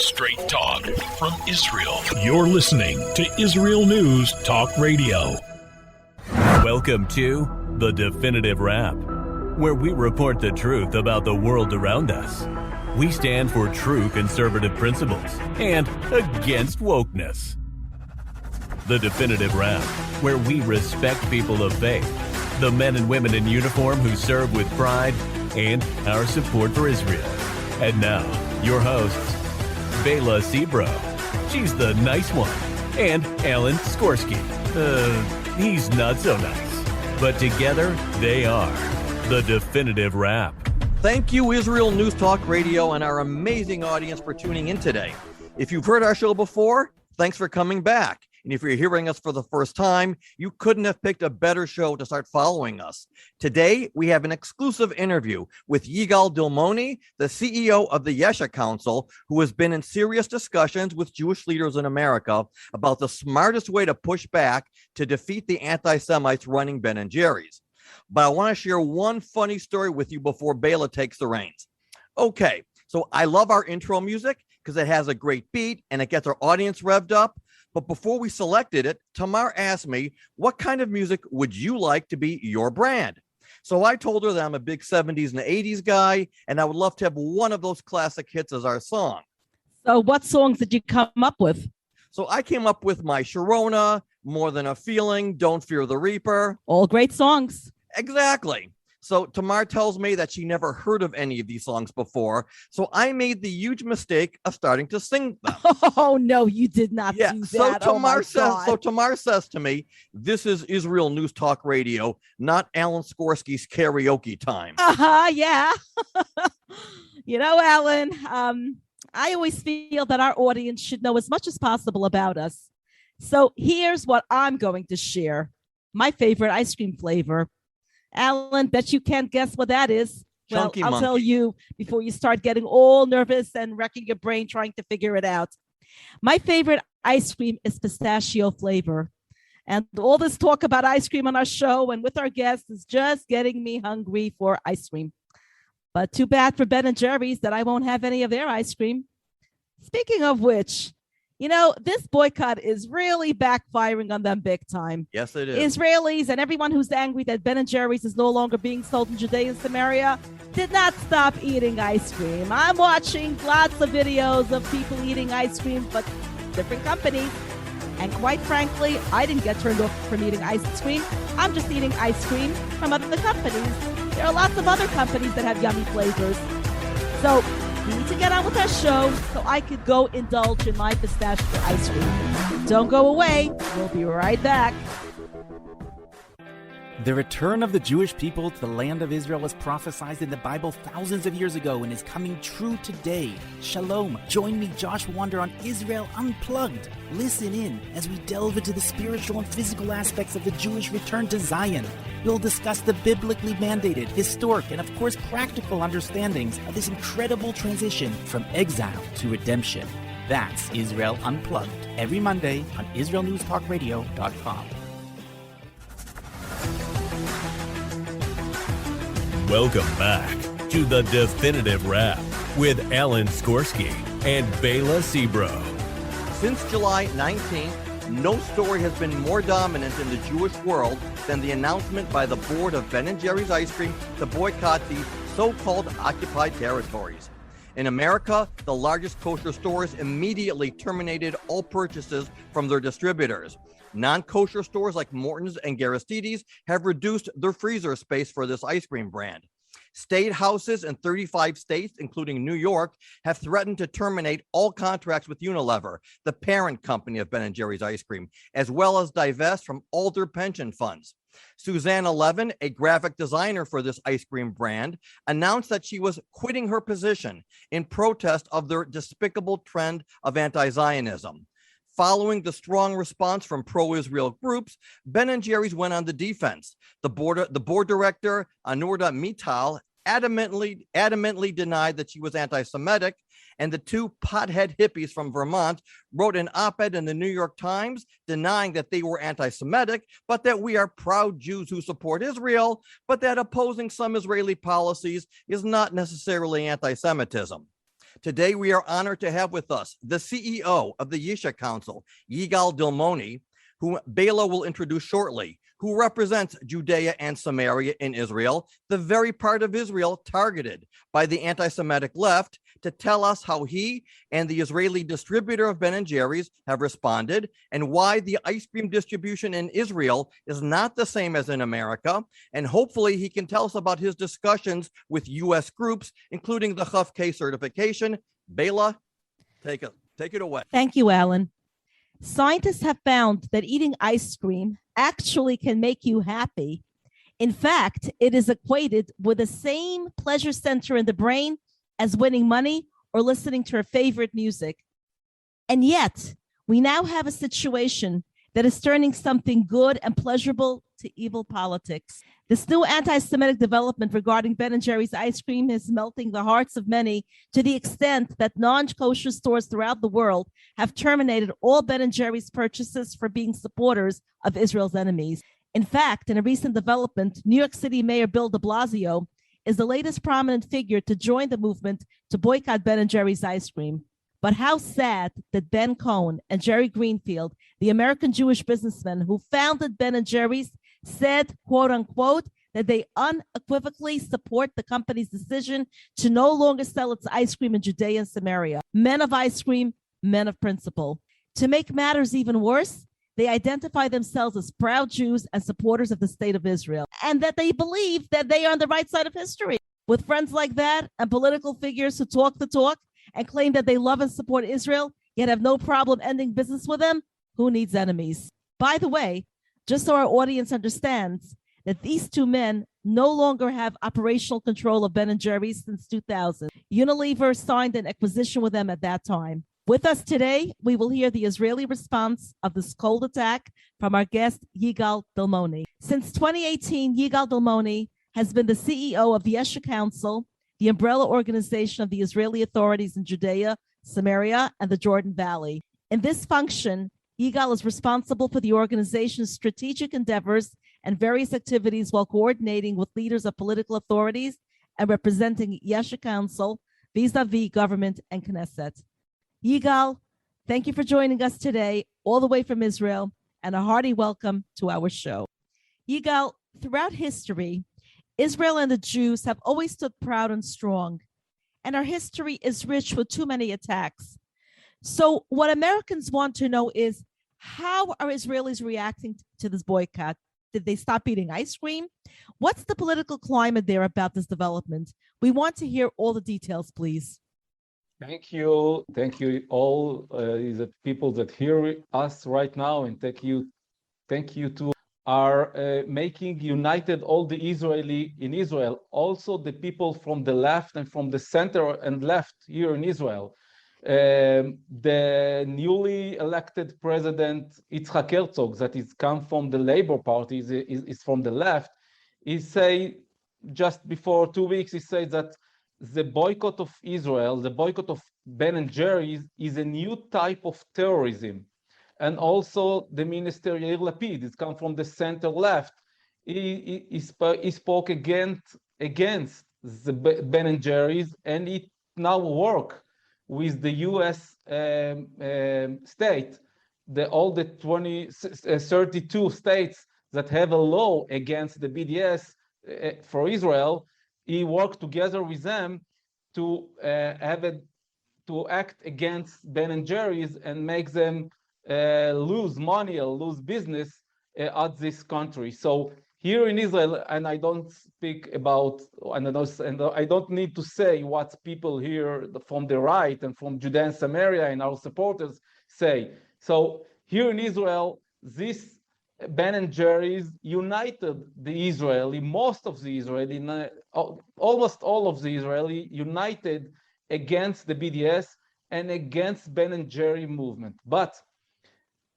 Straight talk from Israel. You're listening to Israel News Talk Radio. Welcome to The Definitive Wrap, where we report the truth about the world around us. We stand for true conservative principles and against wokeness. The Definitive Wrap, where we respect people of faith, the men and women in uniform who serve with pride, and our support for Israel. And now, your hosts, Bela Sebro, she's the nice one, and Alan Skorsky. He's not so nice. But together, they are The Definitive Wrap. Thank you, Israel News Talk Radio, and our amazing audience for tuning in today. If you've heard our show before, thanks for coming back. And if you're hearing us for the first time, you couldn't have picked a better show to start following us. Today, we have an exclusive interview with Yigal Dilmoni, the CEO of the YESHA Council, who has been in serious discussions with Jewish leaders in America about the smartest way to push back to defeat the anti-Semites running Ben & Jerry's. But I want to share one funny story with you before Bela takes the reins. Okay, so I love our intro music because it has a great beat and it gets our audience revved up. But before we selected it, Tamar asked me, what kind of music would you like to be your brand? So I told her that I'm a big 70s and 80s guy, and I would love to have one of those classic hits as our song. So what songs did you come up with? So I came up with My Sharona, More Than a Feeling, Don't Fear the Reaper. All great songs. Exactly. So Tamar tells me that she never heard of any of these songs before. So I made the huge mistake of starting to sing them. Oh, no, you did not do that. So Tamar says to me, this is Israel News Talk Radio, not Alan Skorsky's karaoke time. Yeah. You know, Alan, I always feel that our audience should know as much as possible about us. So here's what I'm going to share. My favorite ice cream flavor. Alan, bet you can't guess what that is. Chunky I'll Monkey. tell you before you start getting all nervous and wrecking your brain trying to figure it out. My favorite ice cream is pistachio flavor. And all this talk about ice cream on our show and with our guests is just getting me hungry for ice cream. But too bad for Ben & Jerry's that I won't have any of their ice cream. Speaking of which, you know, this boycott is really backfiring on them big time. Yes, it is. Israelis and everyone who's angry that Ben & Jerry's is no longer being sold in Judea and Samaria did not stop eating ice cream. I'm watching lots of videos of people eating ice cream, but different companies. And quite frankly, I didn't get turned off from eating ice cream. I'm just eating ice cream from other companies. There are lots of other companies that have yummy flavors. So we need to get on with our show so I could go indulge in my pistachio ice cream. Don't go away. We'll be right back. The return of the Jewish people to the land of Israel was prophesied in the Bible thousands of years ago and is coming true today. Shalom. Join me, Josh Wander, on Israel Unplugged. Listen in as we delve into the spiritual and physical aspects of the Jewish return to Zion. We'll discuss the biblically mandated, historic, and of course practical understandings of this incredible transition from exile to redemption. That's Israel Unplugged, every Monday on IsraelNewsTalkRadio.com. Welcome back to The Definitive Wrap with Alan Skorsky and Bela Sebro. Since July 19th, no story has been more dominant in the Jewish world than the announcement by the board of Ben & Jerry's ice cream to boycott the so-called occupied territories. In America, the largest kosher stores immediately terminated all purchases from their distributors. Non-kosher stores like Morton's and Garistides have reduced their freezer space for this ice cream brand. State houses in 35 states, including New York, have threatened to terminate all contracts with Unilever, the parent company of Ben & Jerry's ice cream, as well as divest from all their pension funds. Susanna Levin, a graphic designer for this ice cream brand, announced that she was quitting her position in protest of their despicable trend of anti-Zionism. Following the strong response from pro-Israel groups, Ben & Jerry's went on the defense. The board director, Anurda Mittal, adamantly denied that she was anti-Semitic, and the two pothead hippies from Vermont wrote an op-ed in the New York Times denying that they were anti-Semitic, but that we are proud Jews who support Israel, but that opposing some Israeli policies is not necessarily anti-Semitism. Today, we are honored to have with us the CEO of the YESHA Council, Yigal Dilmoni, who Bela will introduce shortly, who represents Judea and Samaria in Israel, the very part of Israel targeted by the anti-Semitic left, to tell us how he and the Israeli distributor of Ben & Jerry's have responded and why the ice cream distribution in Israel is not the same as in America. And hopefully he can tell us about his discussions with U.S. groups, including the Kof-K certification. Bela, take it away. Thank you, Alan. Scientists have found that eating ice cream actually can make you happy. In fact, it is equated with the same pleasure center in the brain as winning money or listening to your favorite music. And yet, we now have a situation that is turning something good and pleasurable to evil politics. This new anti-Semitic development regarding Ben & Jerry's ice cream is melting the hearts of many to the extent that non-kosher stores throughout the world have terminated all Ben & Jerry's purchases for being supporters of Israel's enemies. In fact, in a recent development, New York City Mayor Bill de Blasio is the latest prominent figure to join the movement to boycott Ben & Jerry's ice cream. But how sad that Ben Cohen and Jerry Greenfield, the American Jewish businessmen who founded Ben & Jerry's, said, quote unquote, that they unequivocally support the company's decision to no longer sell its ice cream in Judea and Samaria. Men of ice cream, men of principle. To make matters even worse, they identify themselves as proud Jews and supporters of the state of Israel, and that they believe that they are on the right side of history. With friends like that and political figures who talk the talk and claim that they love and support Israel, yet have no problem ending business with them, who needs enemies? By the way, just so our audience understands that these two men no longer have operational control of Ben & Jerry's since 2000. Unilever signed an acquisition with them at that time. With us today, we will hear the Israeli response of this cold attack from our guest, Yigal Dilmoni. Since 2018, Yigal Dilmoni has been the CEO of the YESHA Council, the umbrella organization of the Israeli authorities in Judea, Samaria, and the Jordan Valley. In this function, Yigal is responsible for the organization's strategic endeavors and various activities while coordinating with leaders of political authorities and representing YESHA Council vis-a-vis government and Knesset. Yigal, thank you for joining us today, all the way from Israel, and a hearty welcome to our show. Yigal, throughout history, Israel and the Jews have always stood proud and strong, and our history is rich with too many attacks. So what Americans want to know is, how are Israelis reacting to this boycott? Did they stop eating ice cream? What's the political climate there about this development? We want to hear all the details, please. Thank you all the people that hear us right now, and thank you to are making united all the Israeli in Israel, also the people from the left and from the center and left here in Israel. The newly elected president Yitzhak Herzog, that is come from the Labour Party, is from the left. He say just before 2 weeks, he said that the boycott of Israel, the boycott of Ben & Jerry's, is a new type of terrorism. And also the minister Yair Lapid, it's come from the center left. He spoke against the Ben & Jerry's, and it now work with the U.S. state, all the 32 states that have a law against the BDS for Israel. He worked together with them to act against Ben & Jerry's and make them lose money or lose business at this country. So here in Israel, and I don't speak about, and I don't need to say what people here from the right and from Judea and Samaria and our supporters say. So here in Israel, this Ben & Jerry's united the Israeli, most of the Israeli, almost all of the Israeli united against the BDS and against Ben & Jerry movement. But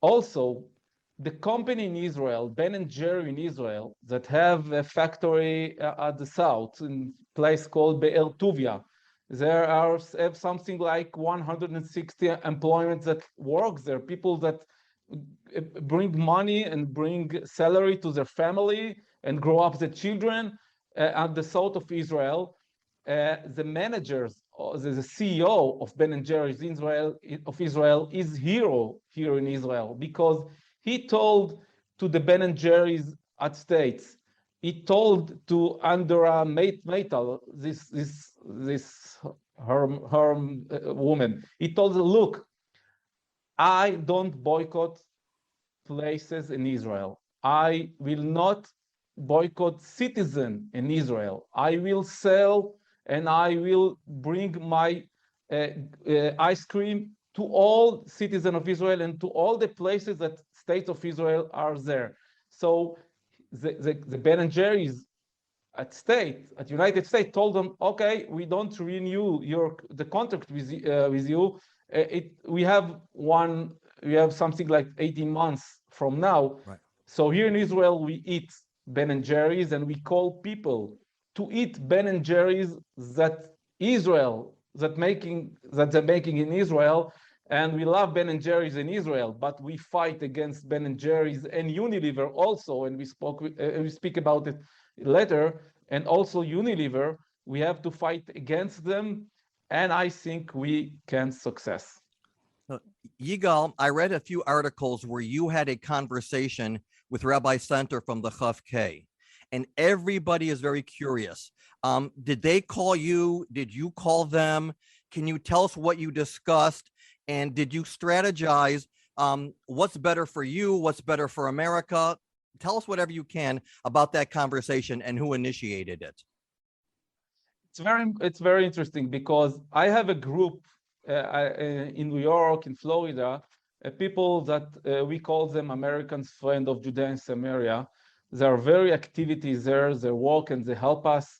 also, the company in Israel, Ben & Jerry in Israel, that have a factory at the south in a place called Be'er Tuvia, there have something like 160 employments that work there, people that bring money and bring salary to their family and grow up the children at the south of Israel. The managers the CEO of Ben & Jerry's Israel is hero here in Israel, because he told to the Ben & Jerry's at States, he told to Andra Maital, this her woman, he told her, look, I don't boycott places in Israel. I will not boycott citizen in Israel. I will sell and I will bring my ice cream to all citizens of Israel and to all the places that states of Israel are there. So the Ben & Jerry's at United States told them, okay, we don't renew the contract with you. We have something like 18 months from now. Right. So here in Israel, we eat Ben & Jerry's, and we call people to eat Ben & Jerry's that they're making in Israel. And we love Ben & Jerry's in Israel, but we fight against Ben & Jerry's and Unilever also, and we speak about it later. And also Unilever, we have to fight against them, and I think we can success. Yigal, I read a few articles where you had a conversation with Rabbi Center from the Kof-K, and everybody is very curious. Did they call you? Did you call them? Can you tell us what you discussed? And did you strategize what's better for you? What's better for America? Tell us whatever you can about that conversation and who initiated it. It's very interesting, because I have a group in New York, in Florida, people that we call them Americans Friend of Judea and Samaria. They are very activities there. They work and they help us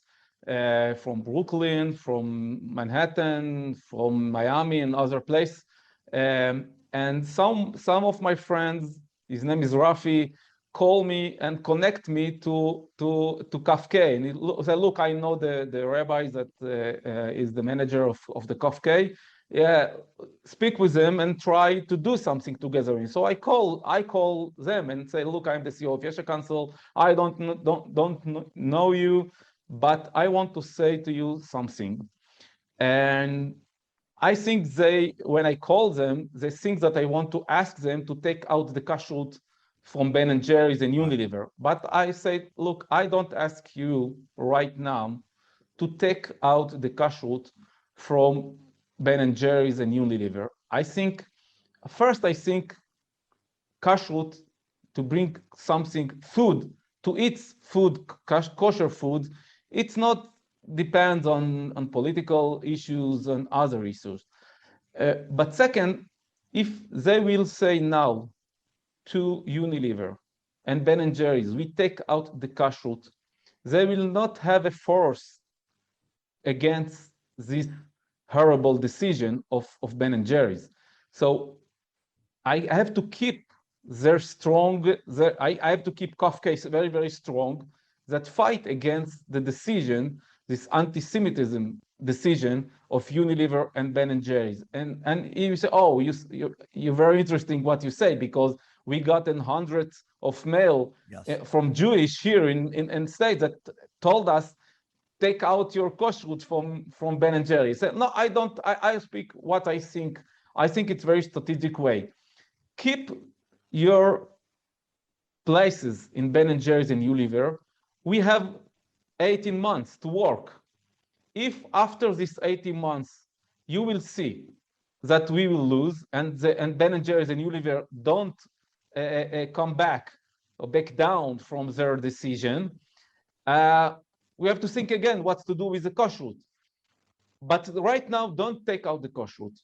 from Brooklyn, from Manhattan, from Miami and other places. And some of my friends, his name is Rafi, call me and connect me to Kof-K. And he said, look, I know the rabbi that is the manager of the Kof-K. Yeah, speak with them and try to do something together. And so I call them and say, look, I'm the CEO of YESHA Council. I don't know you, but I want to say to you something. And I think when I call them, they think that I want to ask them to take out the kashrut from Ben & Jerry's and Unilever. But I say, look, I don't ask you right now to take out the kashrut from Ben & Jerry's and Unilever. I think kashrut, to bring something, food, to eat food, kosher food, it's not depends on political issues and other issues. But second, if they will say now to Unilever and Ben & Jerry's, we take out the kashrut, they will not have a force against this horrible decision of Ben & Jerry's. So I have to keep I have to keep Kof-K very, very strong, that fight against the decision, this anti-Semitism decision of Unilever and Ben & Jerry's. And you say, oh, you're very interesting what you say, because we got hundreds of mail from Jewish here in States that told us, take out your kashrut from Ben & Jerry's. So, no, I don't. I speak what I think. I think it's a very strategic way. Keep your places in Ben & Jerry's and Unilever. We have 18 months to work. If after this 18 months you will see that we will lose, and Ben & Jerry's and Unilever don't come back or back down from their decision, we have to think again what to do with the kashrut. But right now, don't take out the kashrut.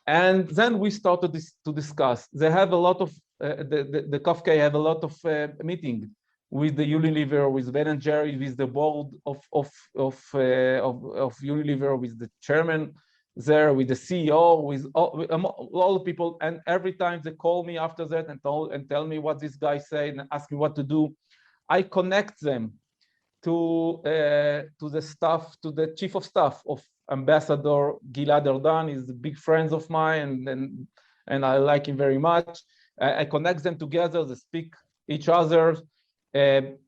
And then we started to discuss. They have a lot of the Kof-K have a lot of meeting with the Unilever, with Ben & Jerry, with the board of Unilever, with the chairman there, with the CEO, with all the people. And every time they call me after that and tell me what this guy said and ask me what to do, I connect them to the staff, to the chief of staff of Ambassador Gilad Erdan. He's a big friend of mine, and I like him very much. I connect them together. They speak each other.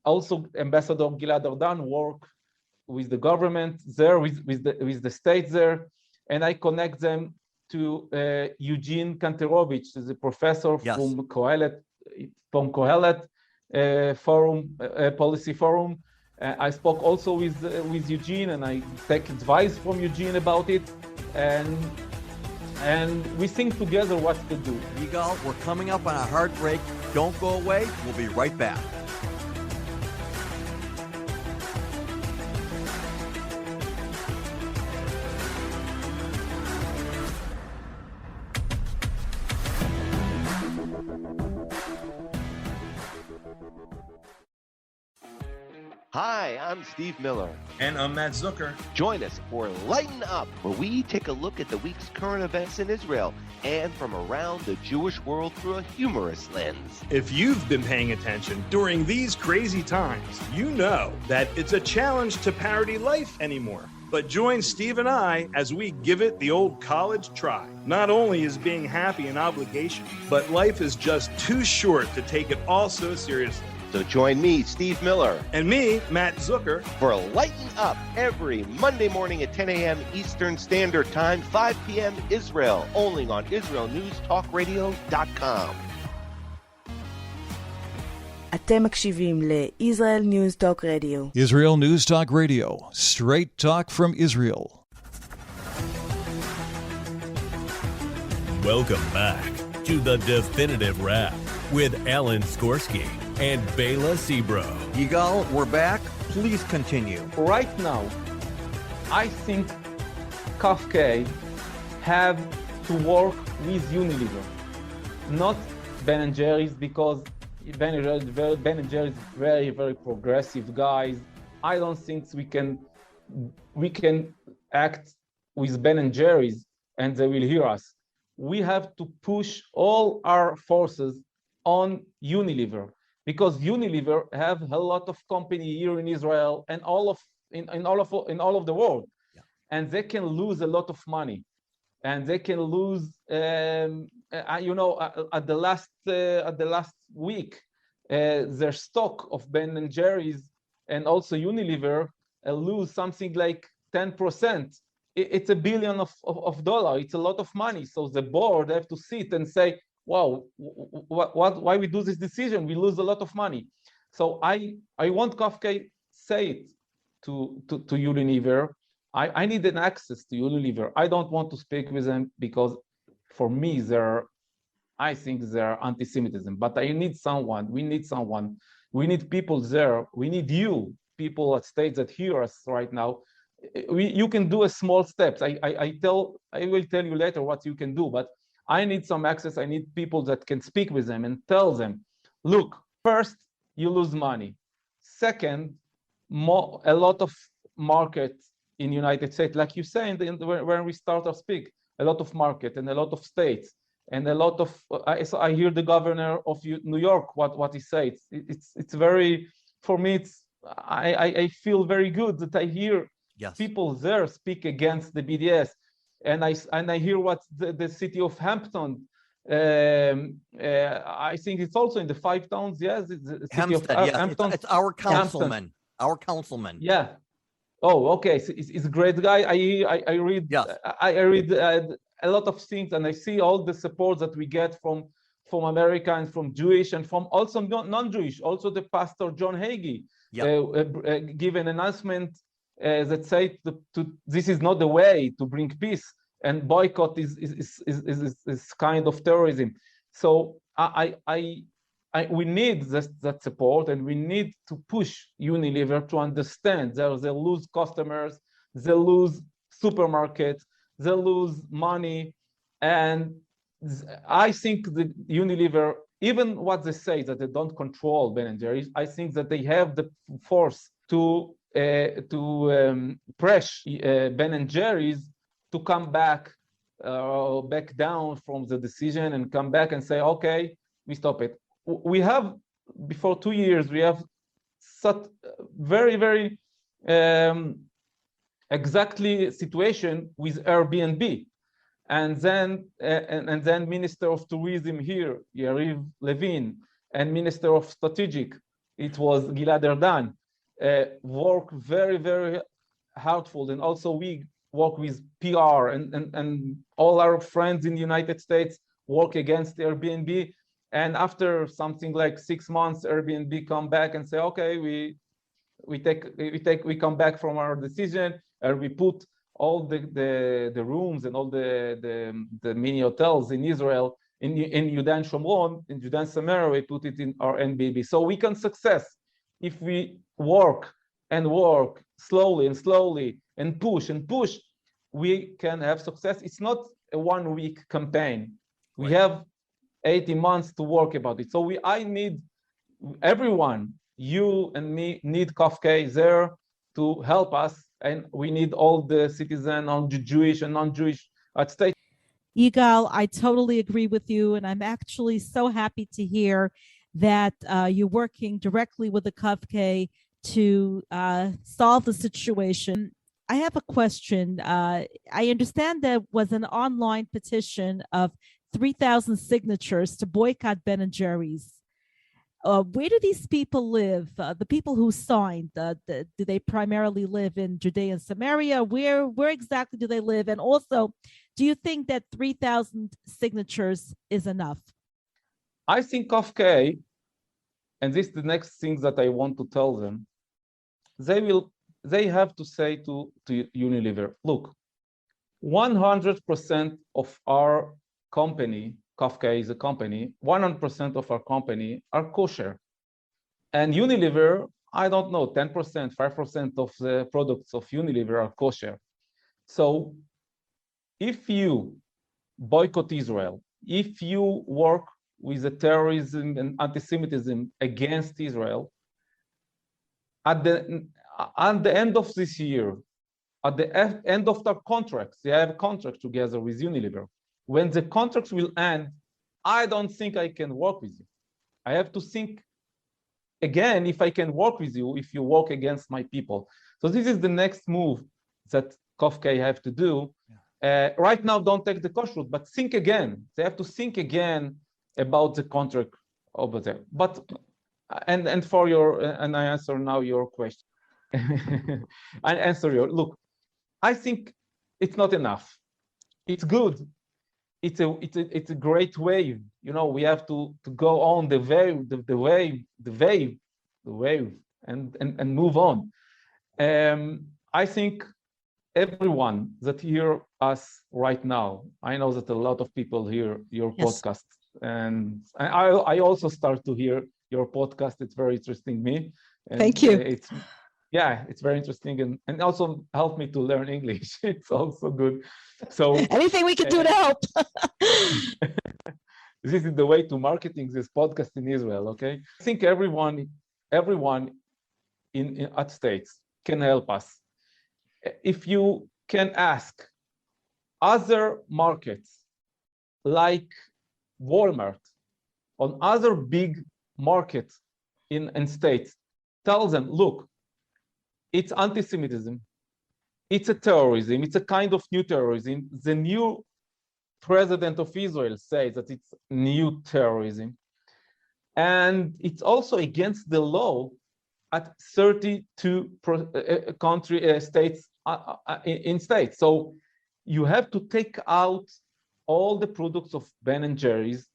Also, Ambassador Gilad Erdan work with the government there, with the states there. and I connect them to Eugene Kanterovich, who's a professor from Kohelet Forum, Policy Forum. I spoke also with Eugene, and I take advice from Eugene about it, and we think together what to do. Yigal, we're coming up on a hard break. Don't go away. We'll be right back. Hi, I'm Steve Miller. And I'm Matt Zucker. Join us for Lighten Up, where we take a look at the week's current events in Israel and from around the Jewish world through a humorous lens. If you've been paying attention during these crazy times, you know that it's a challenge to parody life anymore. But join Steve and I as we give it the old college try. Not only is being happy an obligation, but life is just too short to take it all so seriously. So join me, Steve Miller. And me, Matt Zucker. For Lighten Up every Monday morning at 10 a.m. Eastern Standard Time, 5 p.m. Israel, only on IsraelNewsTalkRadio.com. אתם מקשיבים ל-Israel News Talk Radio. Israel News Talk Radio, straight talk from Israel. Welcome back to the Definitive Wrap with Alan Skorsky and Bela Sebro. Yigal, we're back. Please continue. Right now, I think Kof-K have to work with Unilever, not Ben & Jerry's, because Ben & Jerry's very, very progressive guys. I don't think we can act with Ben & Jerry's and they will hear us. We have to push all our forces on Unilever, because Unilever have a lot of company here in Israel and all of the world, and they can lose a lot of money, and they can lose. At the last week, their stock of Ben & Jerry's and also Unilever lose something like 10%. It's $1 billion of dollars. It's a lot of money. So the board have to sit and say, wow, why we do this decision? We lose a lot of money. So I want Kof-K say it to Unilever. I need an access to Unilever. I don't want to speak with them because for me, I think they're anti-Semitism, but I need someone. We need someone. We need people there. We need you, people at states that hear us right now. You can do a small steps. I will tell you later what you can do, but I need some access. I need people that can speak with them and tell them, look, first, you lose money. Second, a lot of market in United States, like you say, when we start our speak, a lot of market and a lot of states and a lot of, I hear the governor of New York, what he says. It's very, for me, I feel very good that I hear people there speak against the BDS. And I hear what the city of Hampton, I think it's also in the 5 towns. Yes, it's the city of Hampton. It's our councilman. Hampton. Our councilman. Yeah. Oh, okay. So it's a great guy. I read. Yes. I read a lot of things, and I see all the support that we get from America and from Jewish and from also non-Jewish. Also, the pastor John Hagee give an announcement. That say this is not the way to bring peace, and boycott is kind of terrorism. So we need that support, and we need to push Unilever to understand they lose customers, they lose supermarkets, they lose money, and I think the Unilever, even what they say that they don't control Ben & Jerry's, I think that they have the force to pressure Ben & Jerry's to come back down from the decision and come back and say, okay, we stop it. We have, before 2 years, we have such very, very exactly situation with Airbnb. And then Minister of Tourism here, Yariv Levin, and Minister of Strategic, it was Gilad Erdan. Work very, very hardful, and also we work with PR, and all our friends in the United States work against Airbnb. And after something like 6 months, Airbnb come back and say, okay, we come back from our decision, and we put all the rooms and all the mini hotels in Israel, in Yudan and Shomron, in Judan and Samaria, we put it in our NBB. So we can success if we work slowly and push, we can have success. It's not a 1 week campaign. We have 18 months to work about it. So I need everyone, you and me, need Kof-K there to help us, and we need all the citizens, all the Jewish and non-Jewish at stake. Yigal, I totally agree with you, and I'm actually so happy to hear that you're working directly with the Kof-K to solve the situation. I have a question. I understand there was an online petition of 3,000 signatures to boycott Ben & Jerry's. Where do these people live? The people who signed, do they primarily live in Judea and Samaria? Where exactly do they live? And also, do you think that 3,000 signatures is enough? I think Kof-K, and this is the next thing that I want to tell them, they have to say to Unilever, look, 100% of our company, Kof-K is a company, 100% of our company are kosher. And Unilever, I don't know, 10%, 5% of the products of Unilever are kosher. So if you boycott Israel, if you work with the terrorism and anti-Semitism against Israel, at the end of this year, at the end of the contracts, they have a contract together with Unilever. When the contracts will end, I don't think I can work with you. I have to think again if I can work with you if you work against my people. So this is the next move that Kof-K have to do. Right now, don't take the kosher route, but think again. They have to think again about the contract over there. But and for your and I answer now your question. I answer your look. I think it's not enough. It's good. It's a great wave. You know, we have to go on the wave and move on. I think everyone that hear us right now, I know that a lot of people hear your podcast, and I also start to hear your podcast. It's very interesting me. And thank you. It's very interesting and also helped me to learn English. It's also good. So anything we can do to help. This is the way to marketing this podcast in Israel. Okay, I think everyone in at States can help us. If you can ask other markets like Walmart, on other big markets in states, tell them, look, it's anti-Semitism, it's a terrorism, it's a kind of new terrorism. The new president of Israel says that it's new terrorism. And it's also against the law at 32 states in states. So you have to take out all the products of Ben & Jerry's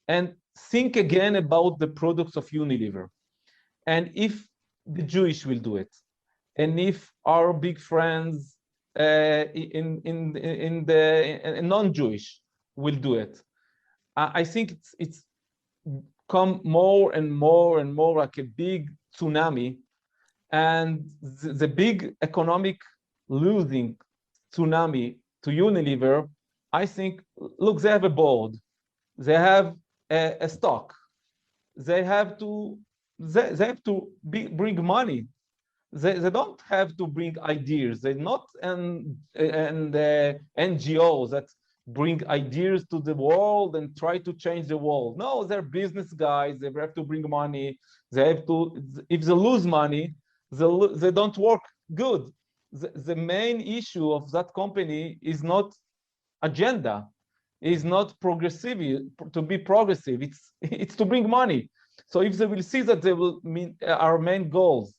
and think again about the products of Unilever. And if the Jewish will do it, and if our big friends in the non-Jewish will do it, I think it's come more and more and more like a big tsunami, and the big economic losing tsunami to Unilever. I think, look, they have a board, they have a stock, they have to bring money. They don't have to bring ideas. They're not NGOs that bring ideas to the world and try to change the world. No, they're business guys. They have to bring money. They have to. If they lose money, they don't work good. The main issue of that company is not agenda, is not progressive. To be progressive, it's to bring money. So if they will see that they will mean our main goals,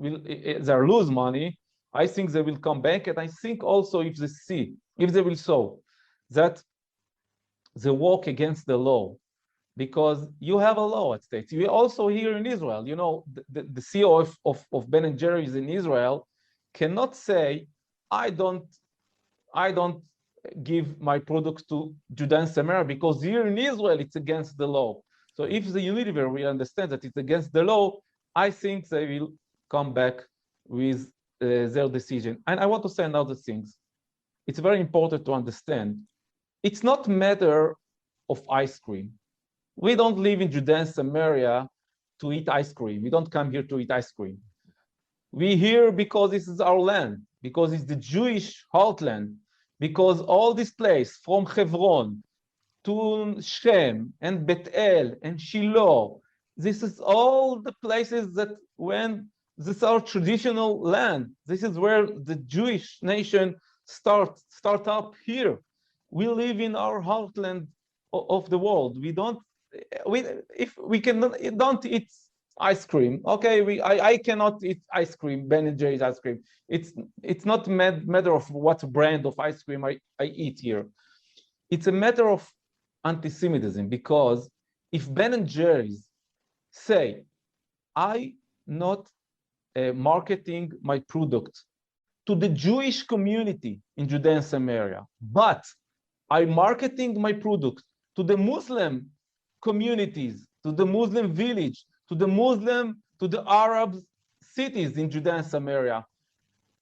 they lose money, I think they will come back, and I think also if they will show that they walk against the law, because you have a law at stake. We also here in Israel, you know, the CEO of Ben and Jerry's in Israel cannot say, I don't give my products to Judah and Samaria, because here in Israel it's against the law. So if the Unilever will understand that it's against the law, I think they will come back with their decision. And I want to say another thing. It's very important to understand. It's not a matter of ice cream. We don't live in Judea and Samaria to eat ice cream. We don't come here to eat ice cream. We're here because this is our land, because it's the Jewish heartland, because all this place from Hebron to Shem and Bethel and Shiloh, this is all the places that when this is our traditional land. This is where the Jewish nation start up here. We live in our heartland of the world. We don't eat ice cream. Okay, I cannot eat ice cream, Ben & Jerry's ice cream. It's not a matter of what brand of ice cream I eat here. It's a matter of anti-Semitism, because if Ben & Jerry's say, I not marketing my product to the Jewish community in Judea and Samaria, but I'm marketing my product to the Muslim communities, to the Muslim village, to the Arab cities in Judea and Samaria.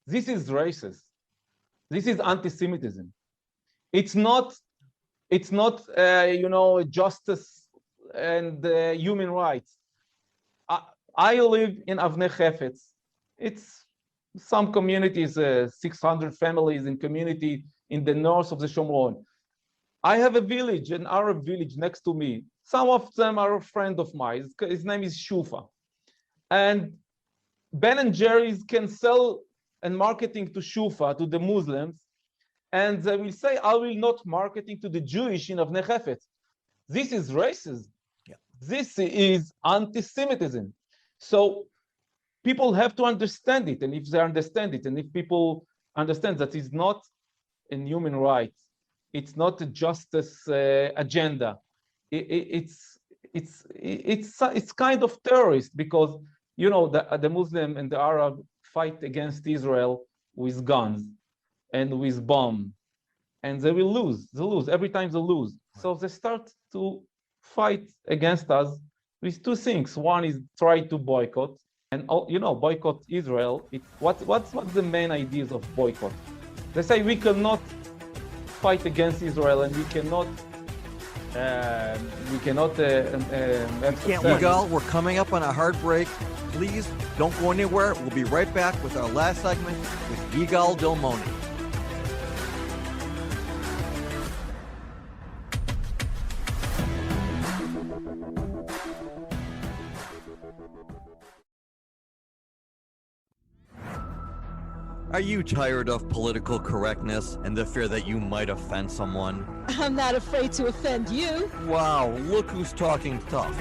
This is racist. This is anti-Semitism. It's not justice and human rights. I live in Avnei Chefetz. It's some communities, 600 families in community in the north of the Shomron. I have a village, an Arab village next to me. Some of them are a friend of mine. His name is Shufa. And Ben & Jerry's can sell and marketing to Shufa, to the Muslims, and they will say, I will not marketing to the Jewish in Avnei Chefetz. This is racism. Yeah. This is anti-Semitism. So people have to understand it, and if they understand it, and if people understand that it's not a human right, it's not a justice agenda, it's kind of terrorist, because you know the Muslim and the Arab fight against Israel with guns and with bomb, and they will lose. They lose every time they lose. So they start to fight against us with two things. One is try to boycott, and boycott Israel. What's the main ideas of boycott? They say we cannot fight against Israel, and we cannot. Yigal, we're coming up on a hard break. Please don't go anywhere. We'll be right back with our last segment with Yigal Dilmoni. Are you tired of political correctness and the fear that you might offend someone? I'm not afraid to offend you. Wow, look who's talking tough.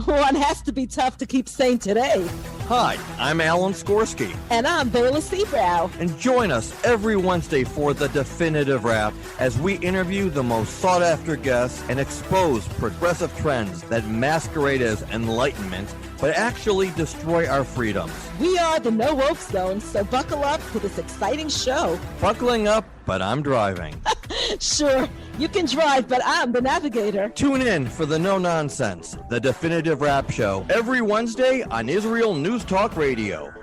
One has to be tough to keep sane today. Hi, I'm Alan Skorsky. And I'm Bayla Seabrow. And join us every Wednesday for The Definitive Wrap as we interview the most sought-after guests and expose progressive trends that masquerade as enlightenment but actually destroy our freedoms. We are the No Woke Zone, so buckle up to this exciting show. Buckling up, but I'm driving. Sure, you can drive, but I'm the navigator. Tune in for the No Nonsense, The Definitive Wrap Show, every Wednesday on Israel News Talk Radio.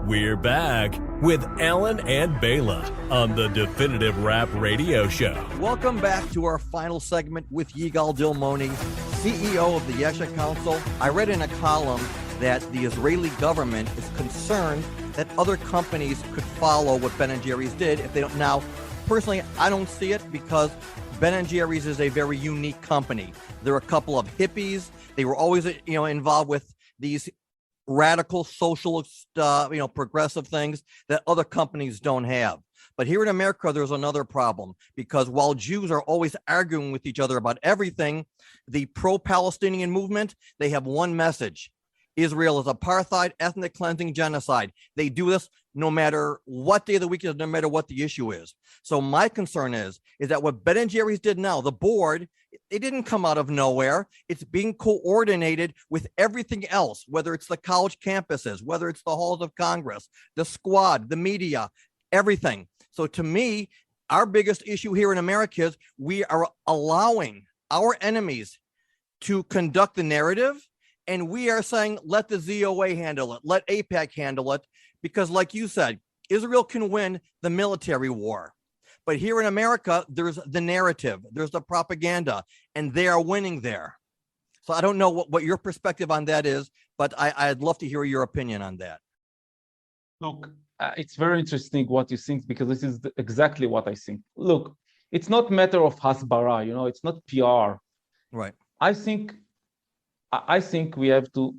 We're back with Alan and Bayla on the Definitive Wrap Radio Show. Welcome back to our final segment with Yigal Dilmoni, CEO of the YESHA Council. I read in a column that the Israeli government is concerned that other companies could follow what Ben & Jerry's did if they don't. Now, personally, I don't see it because Ben & Jerry's is a very unique company. There are a couple of hippies. They were always, involved with these radical socialist, progressive things that other companies don't have. But here in America, there's another problem, because while Jews are always arguing with each other about everything, the pro-Palestinian movement, they have one message. Israel is apartheid, ethnic cleansing, genocide. They do this no matter what day of the week is, no matter what the issue is. So my concern is that what Ben & Jerry's did now, the board, it didn't come out of nowhere. It's being coordinated with everything else, whether it's the college campuses, whether it's the halls of Congress, the squad, the media, everything. So to me, our biggest issue here in America is we are allowing our enemies to conduct the narrative. And we are saying, let the ZOA handle it, let AIPAC handle it, because like you said, Israel can win the military war. But here in America, there's the narrative, there's the propaganda, and they are winning there. So I don't know what your perspective on that is, but I'd love to hear your opinion on that. Look, it's very interesting what you think, because this is exactly what I think. Look, it's not matter of hasbara, it's not PR. Right. I think we have to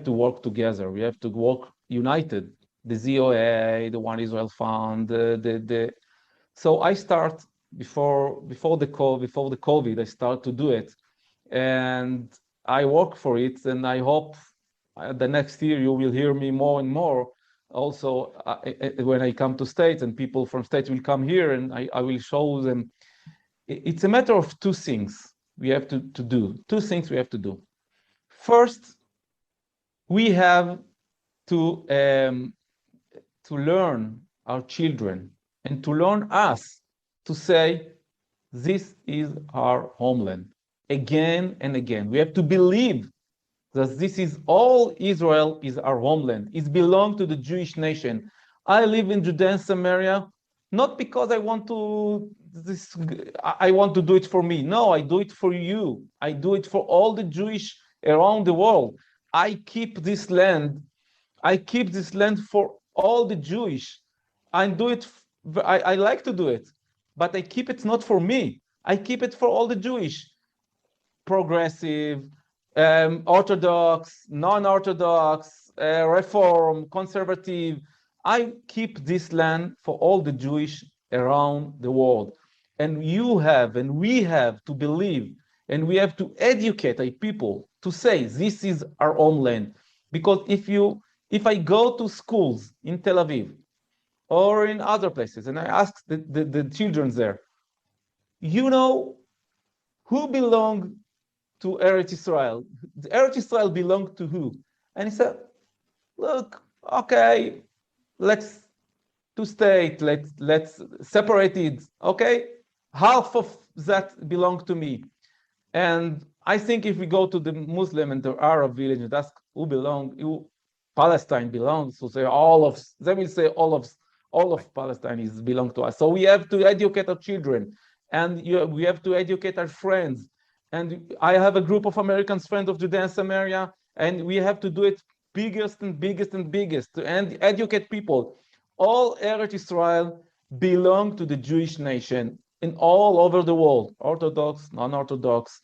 work together. We have to work united. The ZOA, the One Israel Fund, So I start before the COVID. I start to do it, and I work for it. And I hope the next year you will hear me more and more. Also, when I come to states and people from states will come here, and I will show them. It's a matter of two things we have to do. Two things we have to do. First, we have to learn our children and to learn us to say, this is our homeland again and again. We have to believe that this is all Israel is our homeland. It belongs to the Jewish nation. I live in Judea and Samaria, not because I want to do it for me. No, I do it for you. I do it for all the Jewish around the world. I keep this land for all the Jewish. I like to do it, but I keep it not for me. I keep it for all the Jewish, progressive, Orthodox, non-Orthodox, Reform, conservative. I keep this land for all the Jewish around the world. And you have, and we have to believe, and we have to educate our people to say, this is our homeland. Because if I go to schools in Tel Aviv or in other places, and I ask the children there, who belong to Eretz Israel? Eretz Israel belonged to who? And he said, look, okay, let's separate it, okay? Half of that belong to me. And I think if we go to the Muslim and the Arab village and ask who Palestine belongs, so they will say all of Palestine belong to us. So we have to educate our children, and we have to educate our friends. And I have a group of American friends of Judea and Samaria, and we have to do it biggest and biggest and biggest to educate people. All Eretz Israel belong to the Jewish nation in all over the world, Orthodox, non-Orthodox,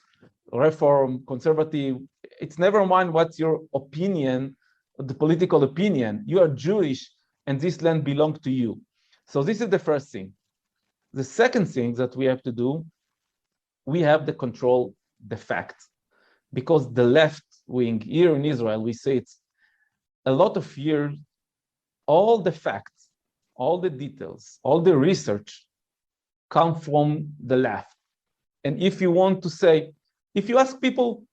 Reform, conservative. It's never mind what's your opinion, the political opinion. You are Jewish, and this land belongs to you. So this is the first thing. The second thing that we have to do, we have to control the facts, because the left wing here in Israel, we say it's a lot of years, all the facts, all the details, all the research come from the left. And if you want to say, if you ask people,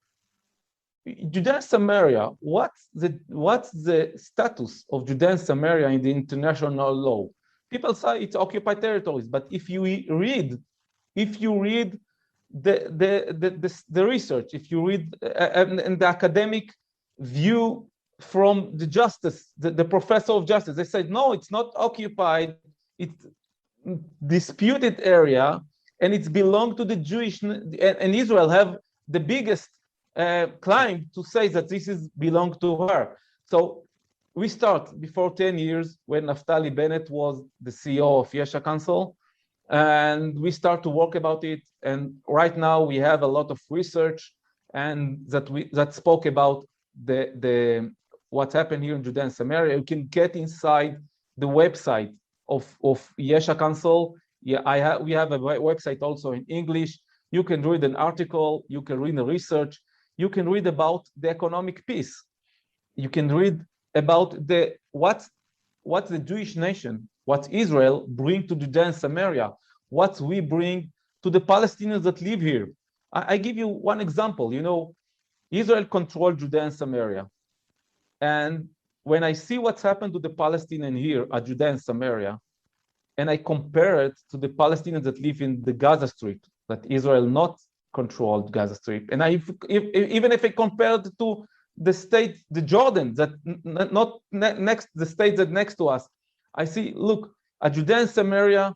Judea and Samaria, what's the status of Judea and Samaria in the international law? People say it's occupied territories, but if you read the research, if you read and the academic view from the justice, the professor of justice, they said, no, it's not occupied, it's disputed area, and it's belonged to the Jewish, and Israel have the biggest claim to say that this is belong to her. So we start before 10 years when Naftali Bennett was the CEO of YESHA Council, and we start to work about it. And right now we have a lot of research and that spoke about the what's happened here in Judea and Samaria. You can get inside the website of YESHA Council. Yeah, we have a website also in English. You can read an article, you can read the research, you can read about the economic peace. you can read about what the Jewish nation, what Israel bring to Judea and Samaria, what we bring to the Palestinians that live here. I give you one example. You know, Israel controlled Judea and Samaria. And when I see what's happened to the Palestinians here at Judea and Samaria, and I compare it to the Palestinians that live in the Gaza Strip, that Israel not controlled Gaza Strip, and even if I compare it to the state, the Jordan, that not next, the state that next to us, I see, look, at Judea and Samaria,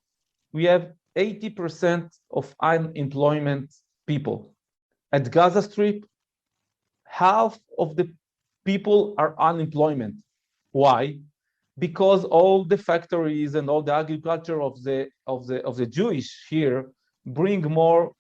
we have 80% of unemployment people. At Gaza Strip, half of the people are unemployment. Why? Because all the factories and all the agriculture of the Jewish here bring more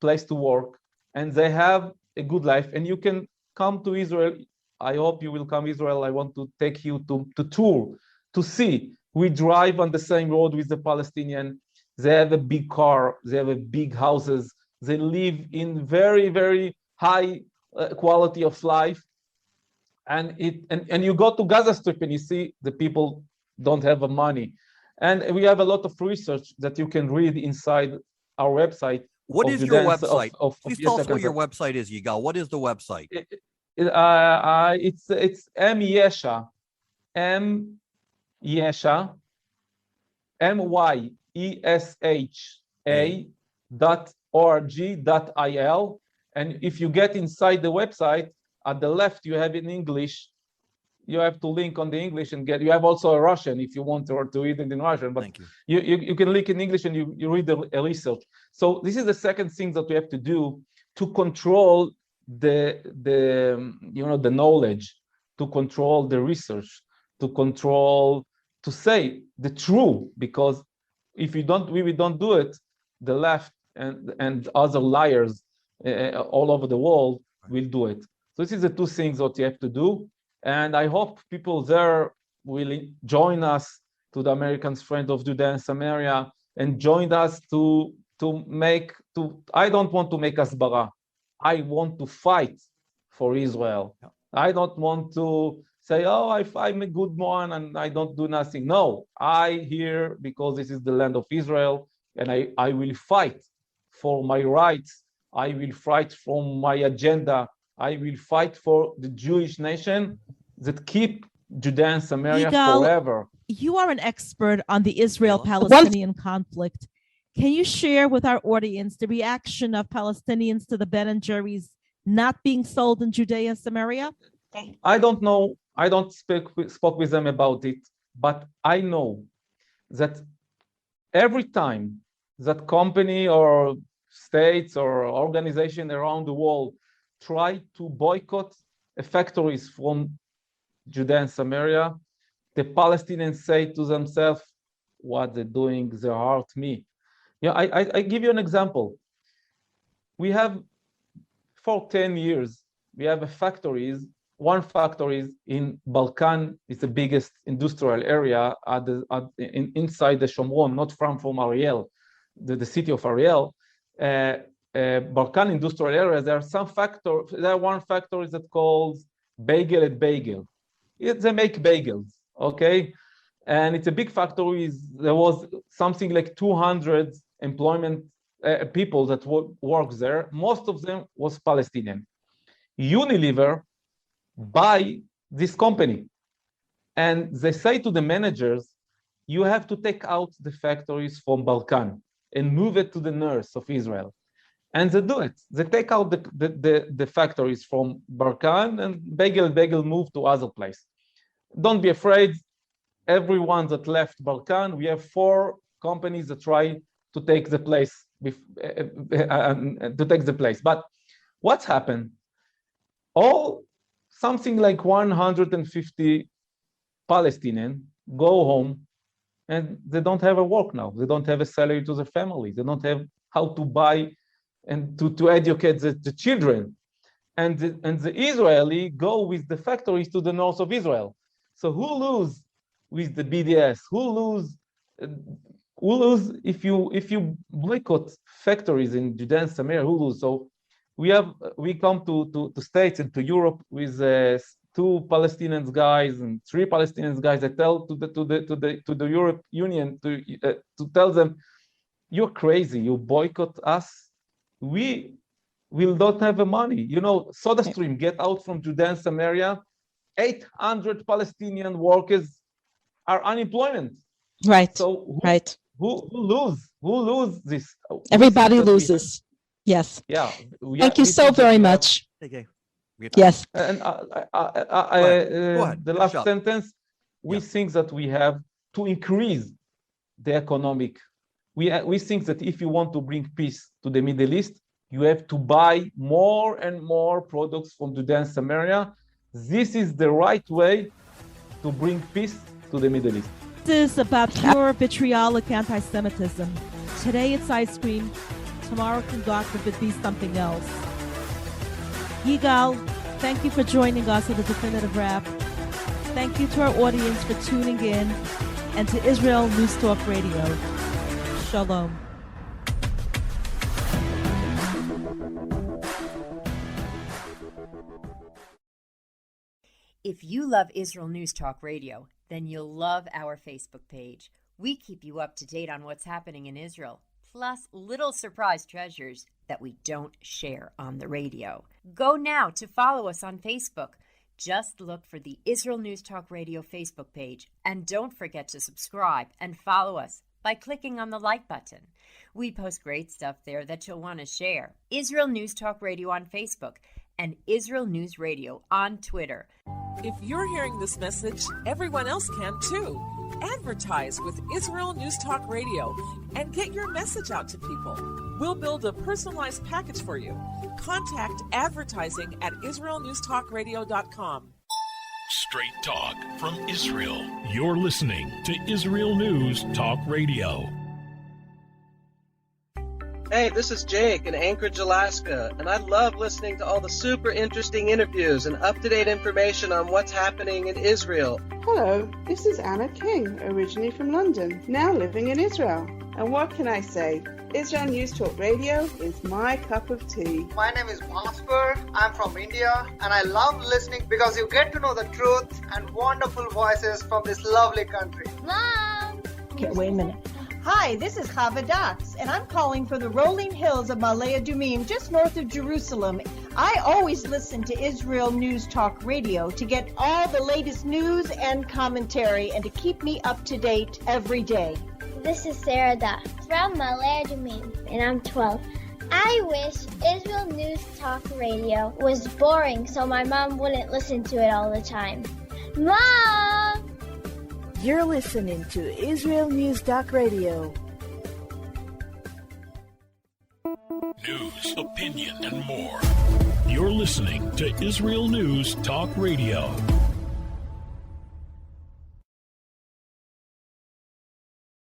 place to work, and they have a good life. And you can come to Israel. I hope you will come to Israel. I want to take you to tour, to see. We drive on the same road with the Palestinian. They have a big car. They have a big houses. They live in very, very high quality of life. And you go to Gaza Strip and you see the people don't have the money. And we have a lot of research that you can read inside our website. What is your website? Please tell us what your website is, Yigal. What is the website? It's YESHA, YESHA, MYESHA.org.il. And if you get inside the website, at the left, you have in English. You have to link on the English and get. You have also a Russian if you want to read it in Russian. But you can link in English and you read the research. So this is the second thing that we have to do to control the knowledge, to control the research, to say the truth. Because if we don't do it, the left and other liars all over the world will do it. So this is the two things that you have to do. And I hope people there will join us, to the Americans Friend of Judea and Samaria, and join us I don't want to make asbara. I want to fight for Israel. I don't want to say, oh, I'm a good one and I don't do nothing. No, I here because this is the land of Israel, and I will fight for my rights. I will fight for my agenda. I will fight for the Jewish nation that keep Judea and Samaria forever. You are an expert on the Israel-Palestinian conflict. Can you share with our audience the reaction of Palestinians to the Ben & Jerry's not being sold in Judea and Samaria? I don't know. I don't spoke with them about it, but I know that every time that company or states or organization around the world try to boycott factories from Judea and Samaria, the Palestinians say to themselves, what they're doing, they hurt me. Yeah, I give you an example. We have, for 10 years, we have one factory in Balkan. It's the biggest industrial area inside the Shomron, not far from Ariel, the city of Ariel. Balkan industrial area, there are one factory that calls Bagel at Bagel. They make bagels, okay? And it's a big factory. There was something like 200 employment people that work there. Most of them was Palestinian. Unilever buy this company. And they say to the managers, you have to take out the factories from Balkan and move it to the north of Israel. And they do it. They take out the factories from Balkan, and Bagel move to other place. Don't be afraid. Everyone that left Balkan, we have 4 companies that try to take the place. But what's happened? Something like 150 Palestinians go home, and they don't have a work now. They don't have a salary to their family. They don't have how to buy and to educate the children. And the Israeli go with the factories to the north of Israel. So who lose with the BDS? Who lose if you boycott factories in Judea and Samaria? Who lose? So we come to states and to Europe with 2 Palestinian guys and 3 Palestinian guys. I tell to the Europe Union to tell them, you're crazy. You boycott us. We will not have the money. You know, SodaStream get out from Judea and Samaria. 800 Palestinian workers are unemployment. Right. So who lose this? Everybody loses. Yes. Yeah. Thank you so very much. Okay. Yes. And the last sentence, we think that we have to increase the economic. We think that if you want to bring peace to the Middle East, you have to buy more and more products from Judea and Samaria. This is the right way to bring peace to the Middle East. This is about pure vitriolic anti-Semitism. Today it's ice cream. Tomorrow can, God forbid, be something else. Yigal, thank you for joining us at the Definitive Wrap. Thank you to our audience for tuning in, and to Israel News Talk Radio. Shalom. If you love Israel News Talk Radio, then you'll love our Facebook page. We keep you up to date on what's happening in Israel, plus little surprise treasures that we don't share on the radio. Go now to follow us on Facebook. Just look for the Israel News Talk Radio Facebook page, and don't forget to subscribe and follow us by clicking on the like button. We post great stuff there that you'll want to share. Israel News Talk Radio on Facebook and Israel News Radio on Twitter. If you're hearing this message, everyone else can too. Advertise with Israel News Talk Radio and get your message out to people. We'll build a personalized package for you. Contact advertising at israelnewstalkradio.com. Straight talk from Israel. You're listening to Israel News Talk Radio. Hey, this is Jake in Anchorage, Alaska, and I love listening to all the super interesting interviews and up-to-date information on what's happening in Israel. Hello, this is Anna King, originally from London, now living in Israel. And what can I say? Israel News Talk Radio is my cup of tea. My name is Bhaskar. I'm from India, and I love listening because you get to know the truth and wonderful voices from this lovely country. Mom! Okay, wait a minute. Hi, this is Chava Dax, and I'm calling from the rolling hills of Malaya Dumim, just north of Jerusalem. I always listen to Israel News Talk Radio to get all the latest news and commentary and to keep me up to date every day. This is Sarah Dax from Malaya Dumim, and I'm 12. I wish Israel News Talk Radio was boring so my mom wouldn't listen to it all the time. Mom! You're listening to Israel News Talk Radio. News, opinion, and more. You're listening to Israel News Talk Radio.